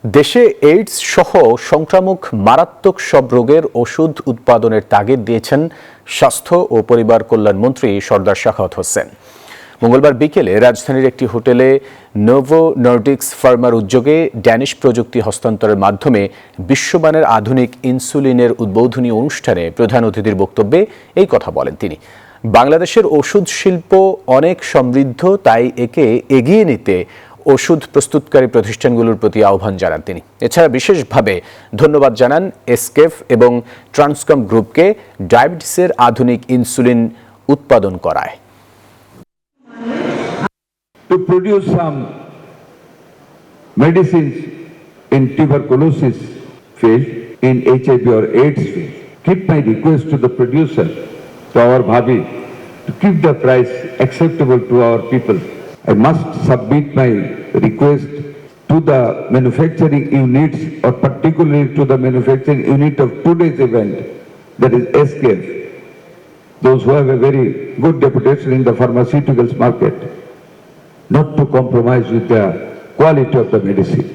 দেশে এইডস সহ সংক্রামক মারাত্মক সব রোগের ওষুধ উৎপাদনের তাগিদ দিয়েছেন স্বাস্থ্য ও পরিবার কল্যাণ মন্ত্রী সরদার সাখাওয়াত হোসেন। মঙ্গলবার বিকেলে রাজধানীর একটি হোটেলে নোভো নর্ডিক্স ফার্মার উদ্যোগে ড্যানিশ প্রযুক্তি হস্তান্তরের মাধ্যমে বিশ্বমানের আধুনিক ইনসুলিনের উদ্বোধনী অনুষ্ঠানে প্রধান অতিথির বক্তব্যে এই কথা বলেন তিনি। বাংলাদেশের ওষুধ শিল্প অনেক সমৃদ্ধ, তাই একে এগিয়ে নিতে ওষুধ প্রস্তুতকারী প্রতিষ্ঠানগুলোর প্রতি আহ্বান জানান তিনি। এছাড়া বিশেষভাবে ধন্যবাদ জানান এসকেফ এবং ট্রান্সকম গ্রুপকে ডায়াবেটিসের আধুনিক ইনসুলিন উৎপাদন করায়। To produce some medicines in tuberculosis field, in HIV or AIDS field, keep my request to the producer, to our Bhabi, to keep the price acceptable to our people. I must submit my request to the manufacturing units, or particularly to the manufacturing unit of today's event, that is SKF, those who have a very good reputation in the pharmaceuticals market, not to compromise with the quality of the medicine.